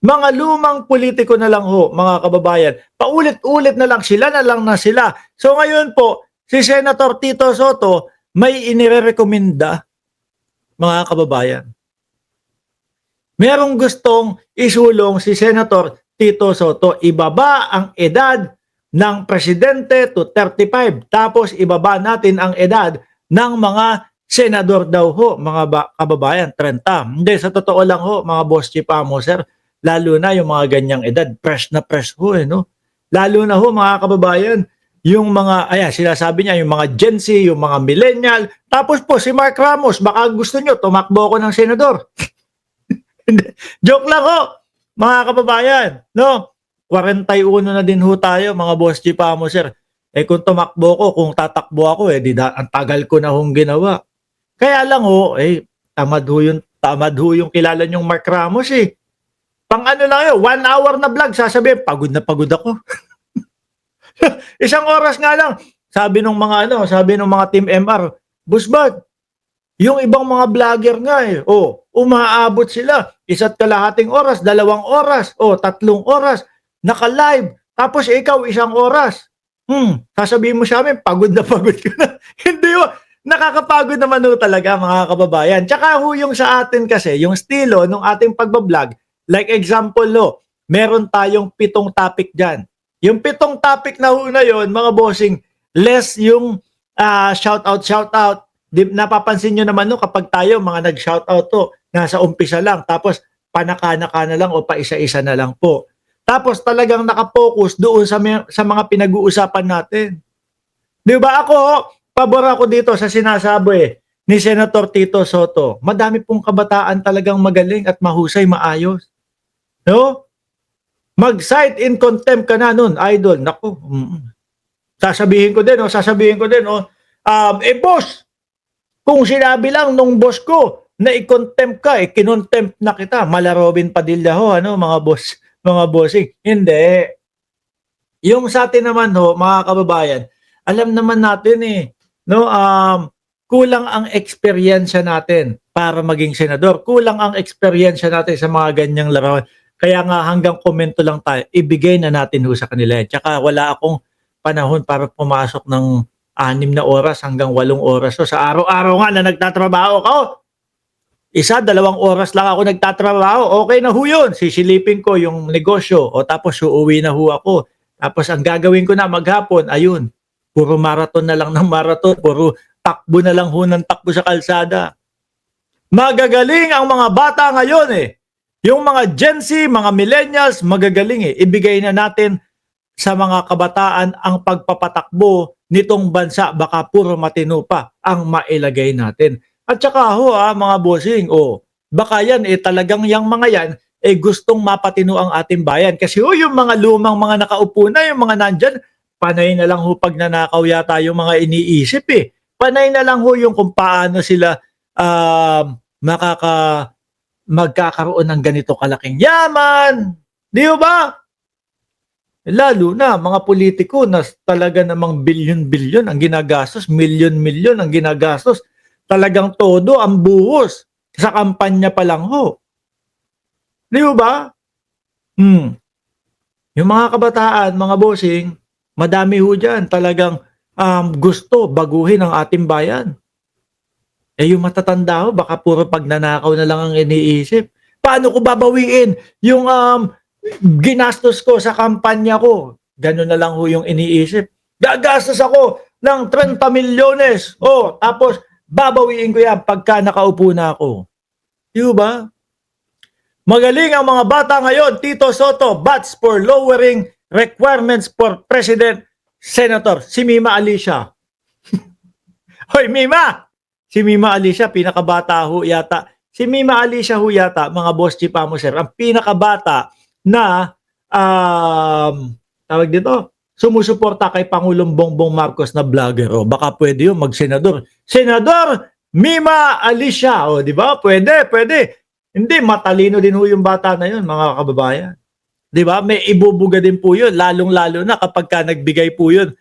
Mga lumang politiko na lang ho, mga kababayan. Paulit-ulit na lang na sila. So ngayon po, si Senator Tito Soto may inirekomenda, mga kababayan. Merong gustong isulong si Senator Tito Soto, ibaba ang edad ng presidente to 35, tapos ibaba natin ang edad ng mga senador daw ho, mga kababayan, 30. Hindi, sa totoo lang ho, mga boss chipamo, sir, lalo na yung mga ganyang edad, fresh na fresh ho, no? Lalo na ho, mga kababayan, yung mga, ayan, sinasabi niya, yung mga Gen Z, yung mga millennial, tapos po si Mark Ramos, baka gusto nyo, tumakbo ko ng senador. Joke lang ho, mga kababayan, no? 41 na din ho tayo, mga boss chipamo, sir. Eh kung tumakbo ko, kung tatakbo ako, eh di ang tagal ko na hong ginawa. Kaya lang ho, eh tamad ho yung kilala nyong Mark Ramos eh. Pang ano lang yun, 1 hour na vlog, sasabihin, pagod na pagod ako. Isang oras nga lang, sabi nung mga Team MR, Busbad, yung ibang mga vlogger nga eh, umaabot sila, 1.5 oras, 2 oras, 3 oras, naka-live, tapos ikaw 1 oras. Sasabihin mo sa amin, pagod na pagod ka na. Hindi ho, nakakapagod naman ho talaga, mga kababayan. Tsaka ho yung sa atin kasi, yung estilo ng ating pagbablog, like example ho, meron tayong 7 topic dyan. Yung 7 topic na ho na yun, mga bossing, less yung shoutout. Napapansin nyo naman no, kapag tayo mga nag-shoutout to, nasa umpisa lang, tapos panakana-kana na lang o paisa-isa na lang po. Tapos talagang nakapokus doon sa mga pinag-uusapan natin. Di ba ako, pabor ako dito sa sinasabi ni Senator Tito Soto. Madami pong kabataan talagang magaling at mahusay, maayos. No? Mag-cite in contempt ka na nun, idol. Naku, sasabihin ko din, boss, kung sinabi lang nung boss ko na i-contempt ka, kinontempt na kita. Mala Robin Padilla ho, mga bossing. Hindi. Yung sa atin naman ho, mga kababayan, alam naman natin no, kulang ang eksperyensya natin para maging senador. Kulang ang eksperyensya natin sa mga ganyang larawan. Kaya nga hanggang komento lang tayo, ibigay na natin ho sa kanila. Tsaka wala akong panahon para pumasok ng 6 na oras hanggang 8 oras. So sa araw-araw nga na nagtatrabaho ako, 1, 2 oras lang ako nagtatrabaho, okay na ho yun. Sisilipin ko yung negosyo o tapos uuwi na ho ako. Tapos ang gagawin ko na maghapon, ayun, puro marathon na lang ng marathon, puro takbo na lang ho ng takbo sa kalsada. Magagaling ang mga bata ngayon Yung mga Gen Z, mga millennials, magagaling Ibigay na natin sa mga kabataan ang pagpapatakbo nitong bansa, baka puro matino pa ang mailagay natin. At saka ho mga bossing, baka yan talagang yung mga yan gustong mapatino ang ating bayan. Kasi yung mga lumang mga nakaupo na, yung mga nandyan, panay na lang ho pag nanakaw yata yung mga iniisip Panay na lang ho yung kung paano sila magkakaroon ng ganito kalaking yaman. Di ba? Lalo na mga politiko na talaga namang bilyon-bilyon ang ginagastos, milyon-milyon ang ginagastos. Talagang todo ang buhos sa kampanya pa lang ho. Di ba? Yung mga kabataan, mga bossing, madami ho dyan talagang gusto baguhin ang ating bayan. Yung matatanda ho, baka puro pagnanakaw na lang ang iniisip. Paano ko babawiin yung ginastos ko sa kampanya ko? Ganun na lang ho yung iniisip. Gagastos ako ng 30 milyones. Tapos babawiin ko yan pagka nakaupo na ako. Di ba? Magaling ang mga bata ngayon. Tito Soto bats for lowering requirements for President Senator. Si Mima Alicia. Hoy, Mima! Si Mima Alicia, pinakabata ho yata. Si Mima Alicia ho yata, mga boss chipamo sir, ang pinakabata na tawag dito, sumusuporta kay Pangulong Bongbong Marcos na vlogger. Baka pwede yun mag-senador. Senador Mima Alicia. Di ba? Pwede. Hindi, matalino din ho yung bata na yun, mga kababayan. Di ba? May ibubuga din po yun, lalong-lalo na kapag ka nagbigay po yun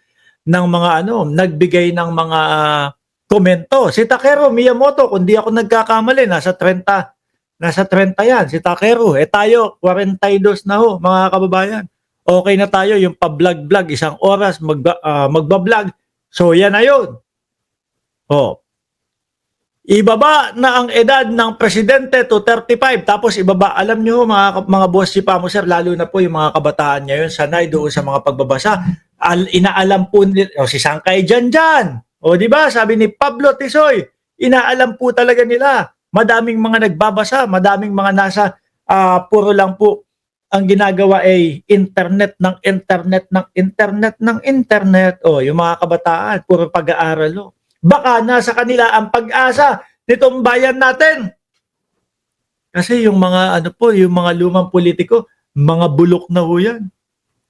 ng mga nagbigay ng mga komento. Si Takeru Miyamoto, kung di ako nagkakamali, nasa 30 nasa 30 yan, si Takero. Tayo, 42 na ho, mga kababayan. Okay na tayo, yung pa-vlog-vlog, 1 oras, magba-vlog. So, yan na yun. Ibaba na ang edad ng presidente to 35. Tapos ibaba, alam nyo mga boss si Pamo sir, lalo na po yung mga kabataan ngayon, sanay doon sa mga pagbabasa. Inaalam po nila, si Sangkay Janjan. Di ba? Sabi ni Pablo Tisoy, inaalam po talaga nila. Madaming mga nagbabasa, madaming mga nasa puro lang po ang ginagawa ay internet ng internet ng internet ng internet. Yung mga kabataan, puro pag-aaral. Baka nasa kanila ang pag-asa nitong bayan natin. Kasi yung mga yung mga lumang politiko, mga bulok na ho yan.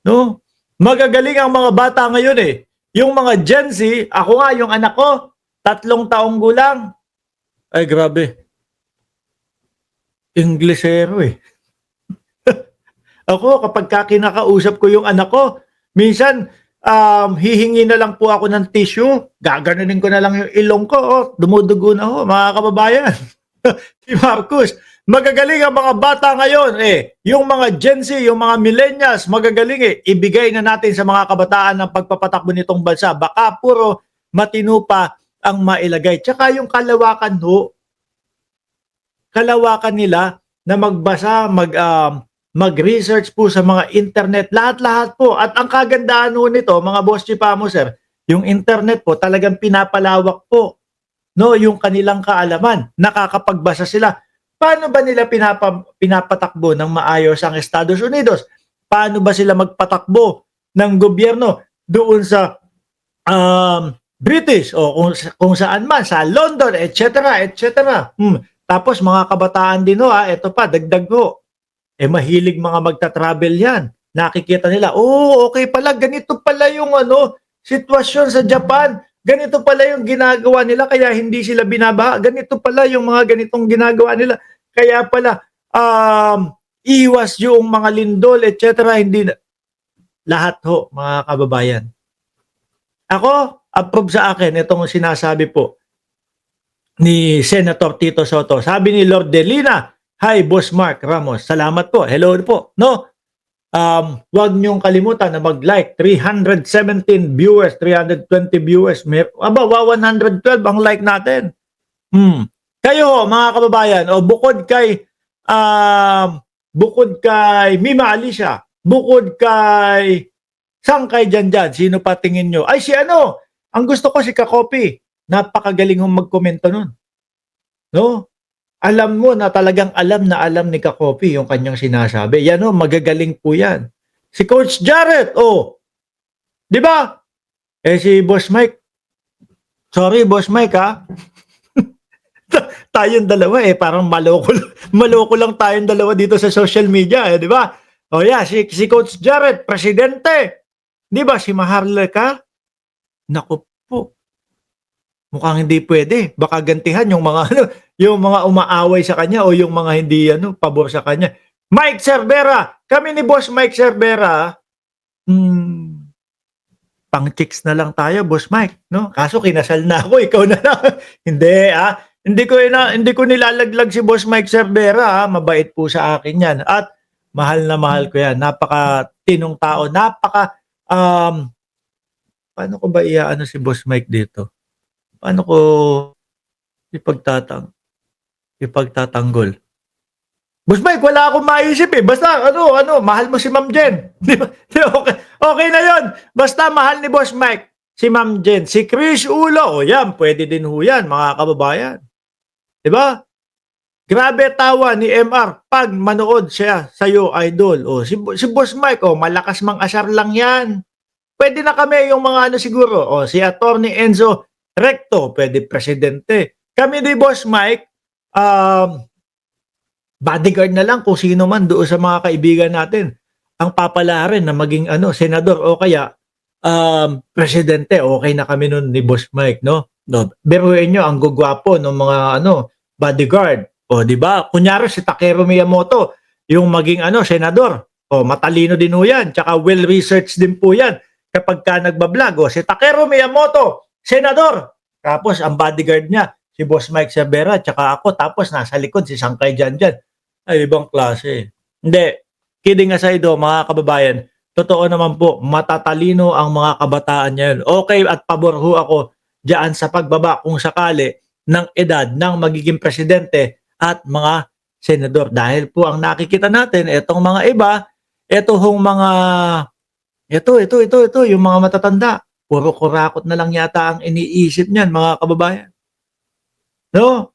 No? Magagaling ang mga bata ngayon eh. Yung mga Gen Z, ako nga, yung anak ko, 3 taong gulang. Ay, grabe. Inglesero eh. Ako, kapag kinakausap ko yung anak ko, minsan, hihingi na lang po ako ng tissue, gaganunin ko na lang yung ilong ko, dumudugo na ho, mga kababayan. Si Marcos, magagaling ang mga bata ngayon yung mga Gen Z, yung mga millennials, magagaling ibigay na natin sa mga kabataan ang pagpapatakbo nitong bansa. Baka puro matino pa ang mailagay. Tsaka yung kalawakan nila na magbasa, mag-research po sa mga internet, lahat-lahat po. At ang kagandahan nito, mga boss Chipamo sir, yung internet po talagang pinapalawak po yung kanilang kaalaman. Nakakapagbasa sila. Paano ba nila pinapatakbo ng maayos ang Estados Unidos? Paano ba sila magpatakbo ng gobyerno doon sa British o kung saan man, sa London, etc. Tapos mga kabataan din ito pa, dagdag ho. Mahilig mga magta-travel yan. Nakikita nila, okay pala, ganito pala yung sitwasyon sa Japan. Ganito pala yung ginagawa nila, kaya hindi sila binabaha. Ganito pala yung mga ganitong ginagawa nila. Kaya pala, iwas yung mga lindol, etc. Hindi na. Lahat ho, mga kababayan. Ako, approve sa akin itong sinasabi po ni Senator Tito Soto. Sabi ni Lord Delina, hi, Boss Mark Ramos. Salamat po. Hello po. No? Huwag niyong kalimutan na mag-like. 317 viewers, 320 viewers. 112 ang like natin. Kayo, mga kababayan, bukod kay Mima Alicia, bukod kay Sangkay Janjan, sino pa tingin nyo? Ay, ang gusto ko si Kakopi. Napakagaling hong magkomento nun. No? Alam mo na talagang alam ni Kakopi yung kanyang sinasabi. Yan magagaling po yan. Si Coach Jarrett, di ba? Si Boss Mike, sorry Boss Mike tayong dalawa parang maloko lang tayong dalawa dito sa social media di ba? Si Coach Jarrett, presidente. Di ba si Maharlika? Naku po. Mukhang hindi pwede. Baka gantihan yung mga yung mga umaaway sa kanya o yung mga hindi pabor sa kanya. Mike Cervera, kami ni Boss Mike Cervera, pang chicks na lang tayo, Boss Mike, no? Kaso kinasal na ako, ikaw na lang. Hindi hindi ko nilalaglag si Boss Mike Cervera, mabait po sa akin 'yan. At mahal na mahal ko 'yan. Napaka-tinong tao, paano ko ba si Boss Mike dito? Paano ko ipagtatanggol? Boss Mike, wala akong maisip Basta, mahal mo si Ma'am Jen. Di ba? Okay na yon. Basta mahal ni Boss Mike si Ma'am Jen. Si Chris Ulo, yan, pwede din ho yan, mga kababayan. Di ba? Grabe tawa ni MR pag manood siya sa'yo, idol. Si Boss Mike, malakas mang asar lang yan. Pwede na kami yung mga siguro. Si Attorney Enzo Recto, pwede presidente. Kami ni Boss Mike, bodyguard na lang kung sino man doon sa mga kaibigan natin ang papalarin na maging senador o kaya presidente. Okay na kami nun ni Boss Mike, no? Biruin nyo ang gugwapo ng mga bodyguard. Di ba? Kunyari si Takeru Miyamoto, yung maging senador. Matalino din ho yan. Tsaka well-researched din po yan. Kapag ka nagbablog, si Takeru Miyamoto, senador. Tapos ang bodyguard niya, si Boss Mike Cervera tsaka ako, tapos nasa likod si Sangkay Janjan. Ay, ibang klase. Hindi, kidding aside mga kababayan, totoo naman po, matatalino ang mga kabataan ngayon. Okay, at pabor ho ako diyan sa pagbaba kung sakali ng edad ng magiging presidente at mga senador. Dahil po ang nakikita natin, etong mga iba, eto hong mga, ito, yung mga matatanda, puro kurakot na lang yata ang iniisip niyan, mga kababayan. No?